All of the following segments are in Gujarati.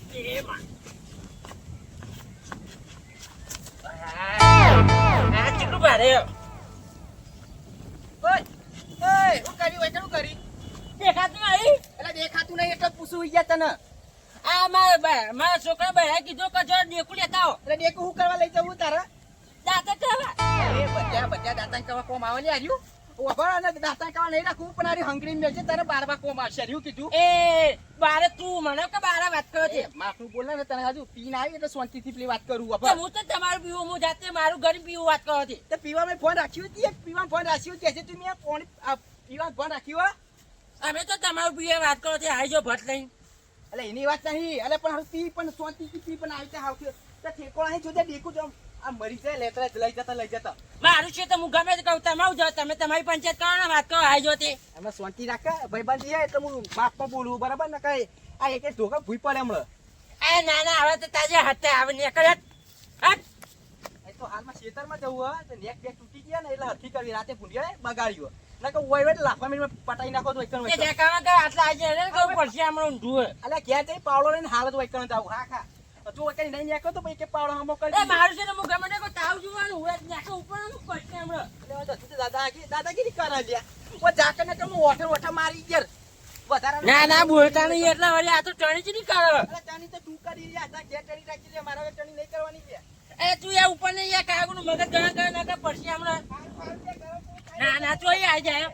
એ માં કેટલું ભારે ઓય ઓય હું કરી હોય કેનું કરી દેખાતું નહીં એટલે દેખાતું નહીં એટલે પૂછું ગયા તને આ મારા છોકરા ભાઈ કીધું કે જો દેખું લેતા આવો એટલે દેખું હું કરવા લઈ જવું તારા દાંત કરવા એ બધા દાંતા કરવા કોમ આવે ને હાર્યું ઓભર અને દાંતા કરવા નહીં રાખું પણ આરી હંગરી મેલજે તારે બારવા કોમ આવશે હાર્યું કીધું એ બારે તું મને કે બારે વાત કરો છે માફનું બોલે ને તને હજુ પીન આવી એટલે શાંતિથી પેલી વાત કરું તો ઓભર હું તો તમારું પીવું હું જાતે મારું ઘર પીવું વાત કરો છે તો પીવામાં ફોન રાખ્યું હતી પીવામાં ફોન રાખ્યું કે છે તું મેં ફોન પીવામાં ફોન રાખ્યું અમે તો તમારું પીવે વાત કરો છે આવી જો ભટ લઈને એટલે એની વાત નહીં એટલે પણ હવે પી પણ શાંતિથી પી પણ આવી ત્યાં આવશે તો ઠેકોળા અહીં જોજે દેખું તો આ મરી જાય લેતરા લઈ જતા મારું છે તો હું ગમે તે કહું તમારું જાઓ તમે તમારી પંચાયત કરો ને વાત કરો આવી જો તે એમાં શાંતિ રાખે ભાઈબંધ છે એટલે હું માફમાં બોલું બરાબર ને કઈ આ એક ધોકા ભૂઈ પડે હમણાં એ ના ના હવે તો તાજે હાથે આવે ને કરે હટ એ તો હાલમાં ખેતરમાં જવું હોય તો નેક બેક તૂટી ગયા ને એટલે હરખી કરવી રાતે ભૂંડિયા બગાડ્યું ના કે ઓય વેટ લાફા મિનિટ પટાઈ નાખો તો એકણ એ દેખાવા કે આટલા આજે ને કહું પડશે હમણાં ઊંધું અલ્યા ઘેર જઈ પાવડો લઈને હાલત એકણ જાવ હા ખા તું એકણ નહીં નાખો તો પછી કે પાવડો હમો કરી એ મારું છે ને હું ગમે તે તાવ જોવાનું હોય નાખો ઉપર હું પડશે હમણાં દાદાગીરી કરે લ્યા ઓ જાકે ને કે હું ઓઠા મારી ગયા વધારે ના ના બોલતા નહીં એટલે વળી આ તો ટણી જ નહીં કરો અલ્યા તાની તો તું કરી રહ્યા તા ઘેર કરી રાખી લે મારા ટણી નહીં કરવાની છે એ તું યા ઉપર નહીં યા કાગનું મગજ ગણા નાખે પડશે હમણાં ના ના તો આવી જાય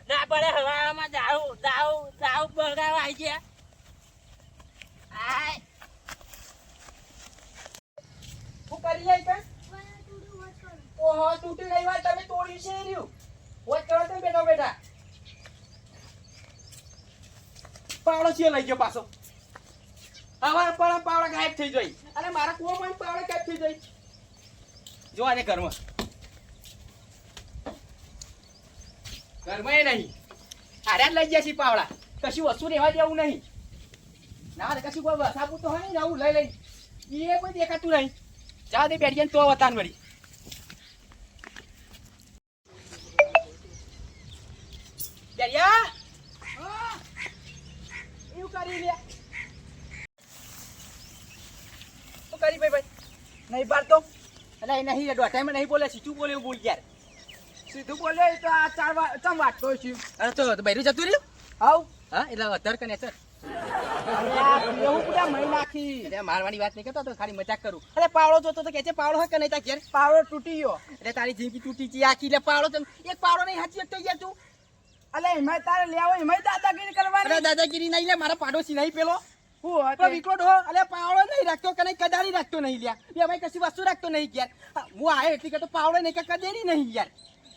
ના પડે હવામાં દાવ બગાવ આવી ગયા આય હું કરી જાય કે ઓહો તૂટી ગઈ વાત તમે તોડી છે રહ્યું વોચ કરો તો બેટા પાવડો છે લઈ ગયો પાછો અમારા પાવડા ગાયબ થઈ જોઈ અને મારા કુવામાં પાવડા ગાયબ થઈ જોઈ જો આજે ઘરમાં નહીં આર્યા લઈ ગયા છે પાવડા કશું વસ્તુ રહેવા દેવું નહીં ના કશું કોઈ વસાપું તો હોય ને આવું લઈ એ કોઈ દેખાતું નહીં જા દે બેઠી તો વતાન વળી બેરિયા એવું કરી લે શું કરી ભાઈ નહીં બાર તો એટલે નહીં દોઢાઈમાં નહીં બોલે સીધું બોલે એવું બોલ યાર સીધું બોલે તો આ ચમ વાટતો છું અરે તો બૈરું જતું રહ્યું આવ હા એટલે અધર કને સર એવું બધા મહી નાખી એટલે મારવાની વાત નહીં કરતો તો ખાલી મજાક કરું અરે પાવડો જોતો તો કે છે પાવડો હે કે નહીં તા ઘેર પાવડો તૂટી ગયો એટલે તારી જિંદગી તૂટી ગઈ આખી એટલે પાવડો એક પાવડો નહીં હાચી થઈ ગયા તું અલે એમાં તારે લેવો એમાં દાદાગીરી કરવાની અરે દાદાગીરી નહીં લે મારા પાડોશી નહીં પેલો હું તો વિકલો ડો અલે પાવડો નહીં રાખતો કે નહીં કદારી રાખતો નહીં લ્યા બે ભાઈ કશી વસ્તુ રાખતો નહીં યાર હું આયો એટલી કે તો પાવડો નહીં કે કદેરી નહીં યાર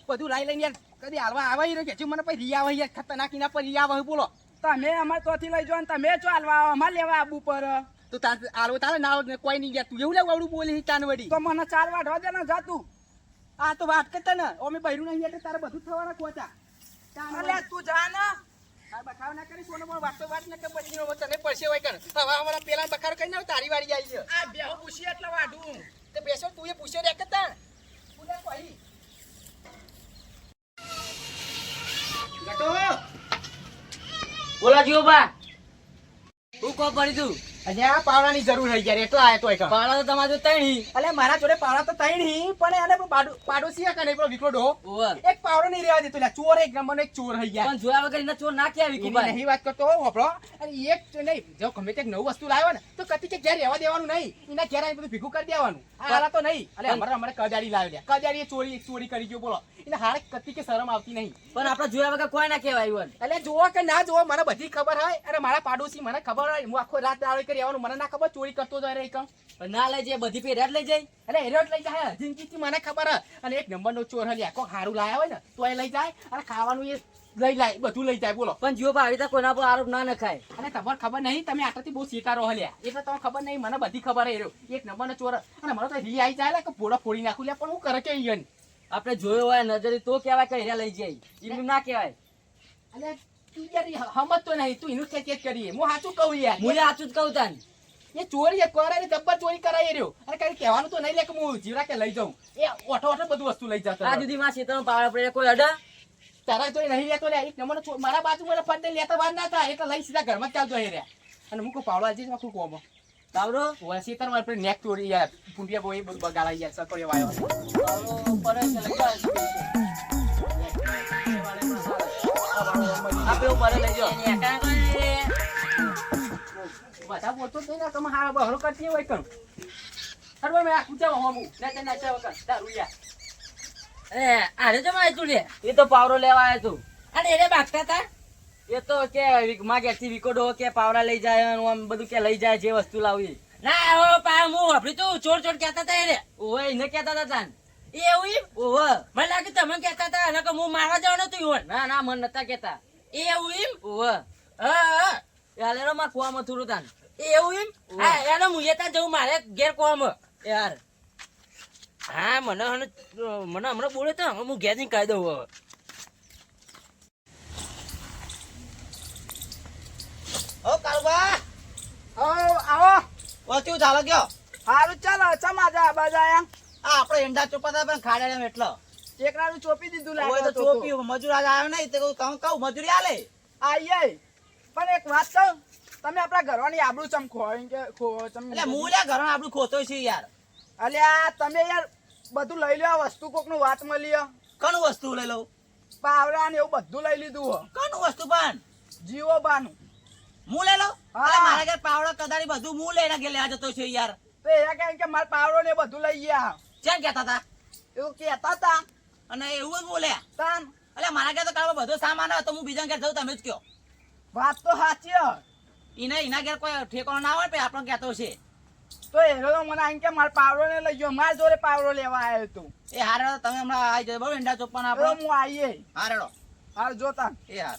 બધું લાઈ લઈને યાર કદી હાલવા આવી રહ્યો કે છે મને પછી રિયા યાર ખતરનાક ના પર રિયા હોય બોલો તમે અમાર તોથી લઈ જાવ તમે ચો હાલવા અમાર લેવા આબુ પર તો તાર હાલવો તારે ના કોઈ નહીં યાર તું એવું લેવડું બોલી તાન વડી તો મને ચાલ વાઢવા દે ને જા તું આ તો વાત કરતા ને અમે બૈરું નહીં એટલે તારે બધું થવાના કોચા અલે તું જા ને આ બખાવ ના કરી સોનો પણ વાતો વાત ન કે પછી તને પડશે હોય કર હવે અમારા પેલા બખાર કઈ ના તારી વાડી આવી છે આ બેહો પૂછી એટલે વાઢું તે બેસો તું એ પૂછ્યો રે કતા પુલે કોઈ ગટો બોલા જીઓ બા તું કો પડી તું અરે આ પાવડાની જરૂર રહી ગયા એટલા આયો તો એક પાવડા તો તમારે તણી અલે મારા જોડે પાવડા તો તઈ નહીં પણ એને પાડોશી આ કને પેલો વિકલો ડો એક પાવડો નહીં રહેવા દેતો લે ચોર એક નંબરનો એક ચોર રહી ગયા પણ જોયા વગર એના ચોર ના ક્યાં વિકી નહીં વાત કરતો હોપડો અને એક નહીં જો ગમે તે નવું વસ્તુ લાવ્યો ને તો કતી કે ઘેર રહેવા દેવાનું નહીં એના ઘેર આવીને બધું ભીખું કરી દેવાનું હાલા તો નહીં અલે અમારે કદાડી લાવ્યો કદાડી ચોરી કરી ગયો બોલો એને હારે કતી કે શરમ આવતી નહીં પણ આપણે જોયા વગર કોઈ ના કહેવાય એટલે જોવો કે ના જોવો મને બધી ખબર હોય અને મારા પાડોશી મને ખબર હોય હું આખો રાત દાડો કરી આવવાનું મને ના ખબર ચોરી કરતો જાય રે કમ પણ ના લઈ જાય બધી પેઢ લઈ જાય એટલે હેરોટ લઈ જાય જિંદગીથી મને ખબર હે અને એક નંબરનો ચોર હલ્યા કોક હારું લાયા હોય ને તો એ લઈ જાય અને ખાવાનું એ લઈ જાય બધું લઈ જાય બોલો પણ જીઓ ભાઈ તો કોના પર આરોપ ના નખાય અને તમારે ખબર નહીં તમે આટલાથી બહુ શીકારો હલ્યા એટલે તમને ખબર નહીં મને બધી ખબર હે એક નંબરનો ચોર અને મને તો રી આવી જાય કે પોળા ફોડી નાખું લે પણ હું કરે કે ઈયન આપણે જોયો હોય નજરે તો કહેવાય કે હેરા લઈ જાય એનું ના કહેવાય અને તું યાર હમત તો નહીં તું એનું કે કરીએ હું સાચું કહું યાર હું સાચું જ કહું તાન એ ચોરી કરે જબ્બર ચોરી કરાય રહ્યો અને કઈ કહેવાનું તો નહીં લે કે હું જીવરા કે લઈ જાઉં એ ઓઠો બધું વસ્તુ લઈ જતો આ સુધી માં ક્ષેત્રમાં પાવડા પડે કોઈ અડા તારા તો નહીં લેતો લે એક નંબર મારા બાજુ મને ફટ લેતા વાર ના થાય એટલે લઈ સીધા ઘરમાં ચાલતો રહ્યા અને મૂકો પાવડો આજે હું કોમ તાવરો ઓય સીતર માં આપણે નેક ચોરી યાર પુંડિયા બોય બધું બગાડા યાર સકોરી વાયો તાવરો પડે છે લઈ જાવ આપે ઉપર લઈ જાઓ એની એકા કોઈ બધા બોલતો જ નહીં ને તમે હારા બહરો કરતી હોય કરું અરે મેં આ કૂચાવ હોમું ના નાચા વગર દારૂ યાર આરે જમા આવ્યું લે એ તો પાવરો લેવા આવ્યો તું અને એને બાગતા હતા એ તો કે માં ઘેરથી વિકોડો કે પાવડા લઈ જાય અને આમ બધું કે લઈ જાય જે વસ્તુ લાવી ના હો પા હું આપડી તો ચોર ચોર કહેતા હતા એને ઓવે એને કહેતા હતા તાન એ એવું એમ? ઓવે મને લાગે તમે કહેતા હતા અને કે હું મારવા જવાનો તું ઈવન ના ના મન નતા કહેતા એ એવું એમ ઓવે હા યાલેરો માં કુવામાં થોડું તાન એ એવું એમ હા એને મુયે ત્યાં જવું મારે ઘેર કોમ યાર હા મને હમણાં બોલે તો હું ઘેર જઈને કહી દઉં હવે ઓ કાળુબા આવો ઓછું ચાલો ગયો હારું ચાલો ચમાજા આબાજા આયા આ આપણે એંડા ચોપાતા પણ ખાડ્યા એટલો એકરાનું ચોપી દીધું ઓય લાગે તો ચોપી મજૂર આજ આવ્યો નહીં તો તમે કહું મજૂરી આલે આઈએ પણ એક વાત કહું તમે આપણા ઘરવાની આબરૂ ચમ ખોઈ કે એટલે હું લ્યા ઘરમાં આપણું ખોતો છે યાર અલ્યા તમે યાર બધું લઈ લ્યો વસ્તુ કોકનું વાત મળી કનું વસ્તુ લઈ લઉં પાવડા ને એવું બધું લઈ લીધું હો કનું વસ્તુ પણ જીવો બાનું હું લઈ લઉં હા. અરે મારા ઘેર પાવડો કદાળી બધું હું લઈને ઘેર લેવા જતો છે યાર તો એ કહે કે મારા પાવડો ને એ બધું લઈ ગયા ચેમ કહેતા હતા એવું કહેતા હતા અને એવું જ બોલ્યા તાન એટલે મારા ઘેર તો કાળો બધો સામાન આવે તો હું બીજા ઘેર જઉં તમે જ કયો વાત તો સાચી હે. એના ઘેર કોઈ ઠેકાણો ના હોય આપણને કહેતો છે તો એનો તો મને આમ કે મારા પાવડો ને લઈ ગયો મારા જોડે પાવડો લેવા આવ્યો તું એ હારે તમે હમણાં આવી જાય બરોબર એંડા ચોપાના હવે આપણે હું આવીએ હારેડો હાલ જોતા એ હાર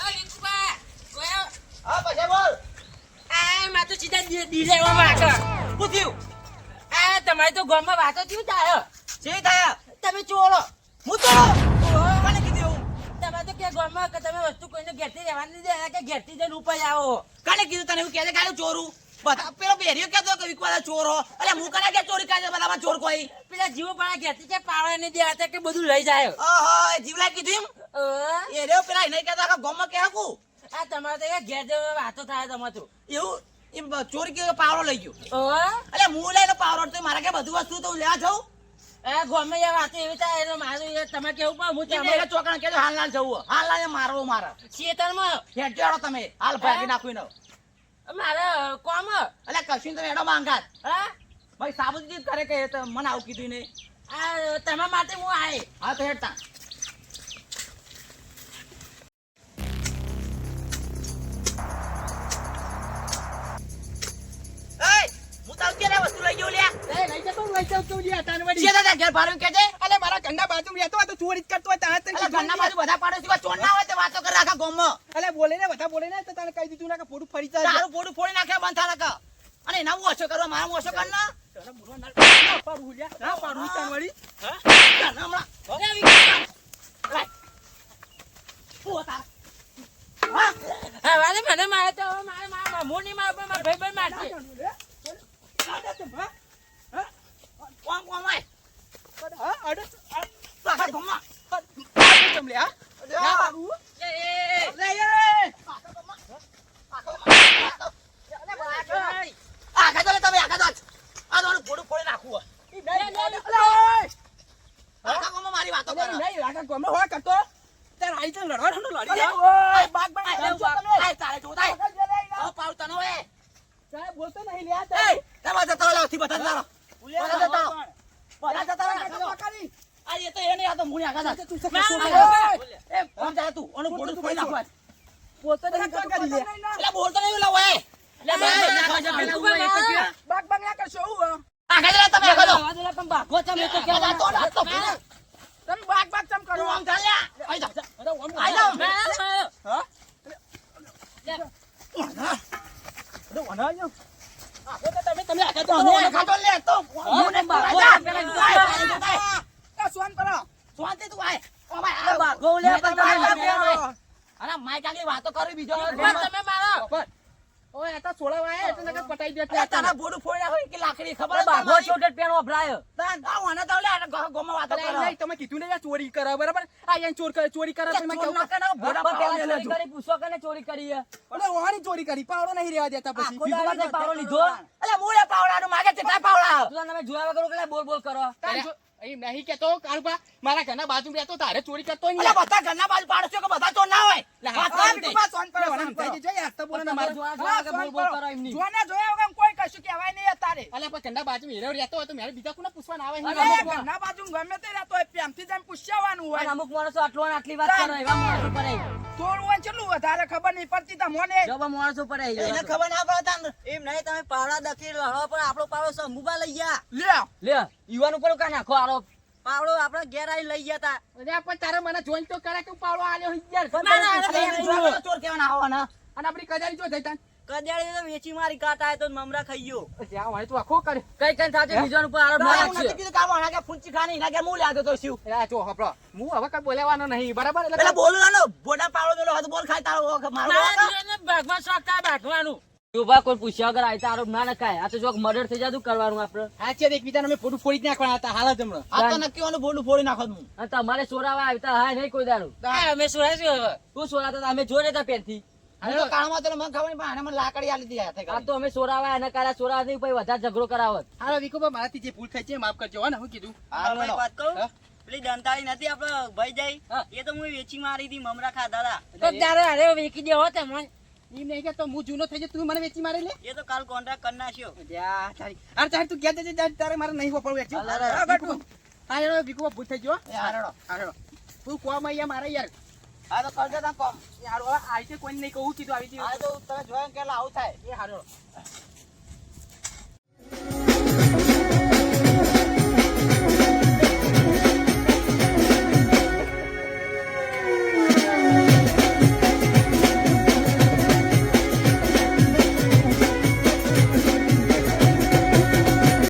આ લીકુબા ગયો હા પછી બોલ આ માં તો સીધા ડીલેવા માંગે શું થયું આ તમારી તો ગામમાં વાતો થયું થાય શી થયા તમે ચોરો હું તો કોને કીધું એવું તમે તો કે ગામમાં કે તમે વસ્તુ કોઈને ઘેરથી રહેવાની દે કે ઘેરથી જઈને ઉપર આવો કાલે કીધું તને એવું કહે કાલે ચોરું બધા પેલો બેરીઓ કહેતો કે વિકવાદા ચોર હો અલે હું કને કે ચોરી કાજે બધામાં ચોર કોઈ પેલા જીવો પાડા ઘેરથી કે પાવડા ને દે કે બધું લઈ જાય ઓહો એ જીવલા કીધું એમ એ રે પેલા નહીં કહેતા કે ગોમાં કે હકું આ તમારે તો કે ઘેર જઈને વાતો થાય તમારે તો એવું એમ ચોરી કે પાવડો લઈ ગયો ઓહો અલે હું લઈને પાવડો તો મારા કે બધું વસ્તુ તો હું લેવા જાઉં આ ગામમાં યાર વાતો એવી થાય એટલે મારું યાર તમે કેવું પણ હું તમે તમે ચોકડા કેજો હાલ હાલ જવું હાલ હાલ મારવો મારા શેતરમાં હેડજો તમે હાલ ભાગી નાખવી નો મારે કોમ અલે કશું તમે એડો માંગાત હા ભાઈ સાબુજી કરે કે તો મને આવું કીધું ને આ તમારા માટે હું આય હા તો હેડતા હું તાવ કે વસ્તુ લઈ ગયો લ્યા લઈ જતો તું લ્યા તાન વળી શેતા તા ઘેર ભાડું કે છે અલે મારા ઘરના બાજુ રહેતો હોય તો ચોરી જ કરતો હોય તાણ તને અલે ઘરના બાજુ બધા પાડોશી ચોર ના હોય તે વાતો કરી રાખા ગોમમાં અલે બોલે ને બધા બોલે ને તો તને કહી દીધું ના કે પોડું ફરી જાય તારું પોડું ફોડી નાખે બંધ થા નાખા અને એના હું ઓછો કરવા મારા ઓછો કર ના તને બોલવા ના પાડું લ્યા ના પાડું તાન વળી હમણાં હા વાલે મને મારે તો મારે મારા હું નહીં મારે મારા ભાઈ ભાઈ મારશે કોમ કોમ આય હા અડે આખા ગોમમાં તમ લે હા ના બાબુ એ લે એ આખા તો લે તમે આખા તો આ તો પોડું ફોડી નાખું આખા ગોમમાં મારી વાતો કરે નહીં લાગે ગમે હોય કરતો તાર આઈ તો લડવાનું લડી અરે, ઓય બાગ બાગ આય તારે જોતાય ઓ પાવ તનો એ સાહેબ બોલતો નહીં લ્યા એ તમે જતા રહો થી બધા જતા રહો બધા જતા રહો બધા જતા રહો આ એ તો એને આ તો મુની આખા જા એ કોણ જા તું ઓનું પોડું ફોડી નાખવા બોલતો નહીં કરી લે એટલે બોલતો નહીં લાવ એ લે નાખવા જા પેલા હું એ તો કે બાગ બાગ ના કરશો હું આખા જરા તમે આખા દો પણ બાગો તમે તો કે તો ના તો પેલા તમે બાગ બાગ ચમ કરો તું આમ ચાલ્યા આઈ જા અરે ઓમ આઈ જા હા અરે વના આયો આ તો તમે આગળ તો હું ખાતો લે તો મુને બાગો આ સોન કરો શાંતિ તું આય ઓ ભાઈ બાગો લે પણ તમે અરે માઈક આગળ વાતો કરી બીજો તમે મારો ઓય આ તો છોડાવા આયા એટલે નકર પટાઈ દે અરે તારા બોડું ફોડી નાખો કે લાકડી ખબર અરે જ બાઘો તમારી? છોટે પેન વપરાય તાન આ વાના તો લે આ ગોમાં વાતો અરે કરો નહીં તમે કીધું ને ચોરી કરે બરાબર આ અહીંયા ચોરી કરે તો એમાં ચોર કેવું ના કરે, ભોળા પણ પેલા પાવડો ચોરી લેજો. કરી પૂછો કને ચોરી કરી છે? અરે વાણી ચોરી કરી પાવડો નહીં રહેવા દેતા પછી આખો ભીખુભા દાડો તે પાવડો ધંધો લીધો? કરો. અલા મૂળે પાવડાનું માગે છે તાર પાવડા. તું તમે જોયા વગર પેલા બોલ બોલ કરો તારે જો- અહીં નહીં કેતો કાળુબા મારા ઘરના બાજુ રહેતો તારે ચોરી કરતો નહીં અલા બધા ઘરના બાજુ પાડોશીઓ કે બધા ચોર ના હોય. લે, વાત હા, કરી તે. સોન પર વાળા સમજાઈ દેજો, યાર, તો બોલો ને મારે. જોયા હા, વગર સોન બોલ બોલ પર. કરો એમની. જોને જોયા વગર કોઈ કશું કહેવાય નહીં અત્યારે. અલ્યા, પણ ઘરના બાજુ હીરો રહેતો હોય તો મારે બીજા કોને પૂછવાના આવે અરે, અહીં? અમુક ઘરના બાજુ ગમે તે રહેતો હોય પ્રેમથી જઈને પૂછવાનું પણ હોય. અમુક માણસો આટલો ને આટલી વાત કરો એવા માણસો પર થોડું હોય કેટલું વધારે ખબર નહીં પડતી તમને. જવા માણસો પર એને ખબર ના પડે તાન. એમ નહીં તમે પાવડા દખી લડો પણ આપણો પાવડો સંભુબા લઈ ગયા. લ્યો લે યુવાન ઉપર કા નાખો આરોપ પાવડો આપણે ઘેર આવીને લઈ ગયા તા. અલ્યા, પણ તારે મને જોઈન તો કરે કે હું પાવડો આલ્યો હોય યાર. અરે એમ જોયા વગર ચોર કહેવાના આવવાના. અને આપણી કજારી જો જઈ તાન. કડિયાળી તો વેચી મારી કાંટા તો મમરા ખાઈ ગયો. ત્યાં વાળી તું આખો કરે. કઈ કઈ થાતે બીજા ઉપર આરોપ ના એવું નથી નાખશે કીધું કે આ વાણા કે ફૂંચી ખાની એના કે મું લાગ્યો તો શું. અલ્યા, જો હપડો. હું હવે કઈ બોલાવાનો નહીં, બરાબર? એટલે પેલા બોલવાનો ભોડા પાવડો મેલો હાથ બોલ ખાય તારો મારો મારા જીવનને ભાગમાં શોખ થાય ભાગવાનું. યુવા કોઈ પૂછ્યા વગર આવી તો આરોપ ના નખાય આ તો જો મર્ડર થઈ જતું કરવાનું આપણે હા છે એકબીજાને અમે ફોટો ફોડી જ નાખવાના હતા હાલ જ હમણાં. આ તો નક્કી વાનું બોલું ફોડી નાખો હું. અને તમારે સોરાવા આવતા હા નહીં કોઈ દાડું આ અમે સુરાશું હવે. તું સોરાતા હતા અમે જોડે હતા પેનથી હું તો કાળમાં તો મને ખબર નહીં પણ આને મને લાકડી આલી દીધી હાથે આ કરી. તો અમે સોરાવા એના કારણે સોરાવા નહીં પછી વધારે ઝઘડો કરાવત હાલો વિકુભા, મારાથી જે ભૂલ થઈ છે એ માફ કરજો હો ને, હું કીધું. આપણે એક વાત કહું? હા? પેલી દંતાળી નથી આપડે ભાઈ જાય હા. એ તો હું વેચી મારી હતી મમરા ખાધા હતા. તો તારે હારે વેચી દેવો તમને. એમ નહીં કે તો હું જૂનો થઈ જાય તું મને વેચી મારી લે. એ તો કાલ કોન્ટ્રાક્ટ કરી નાખ્યો. અલ્યા, તારી. અરે તારી તું ઘેર જજે, તારે મારે નહીં વાપરવું એકચ્યુઅલ. અલા, અલા, હા, બેઠું. હા, યાર, વિકુભા, ભૂલ થઈ ગયો હો. એ હારડો. હા, હેડો. તું કોમ અહીંયા મારે યાર. આ તો કરજો તાન કોમ. યાર, હવે આ રીતે કોઈને નહીં કહું કીધું આવી આ તો તને જોયા ને કે આવું થાય. એ હારો.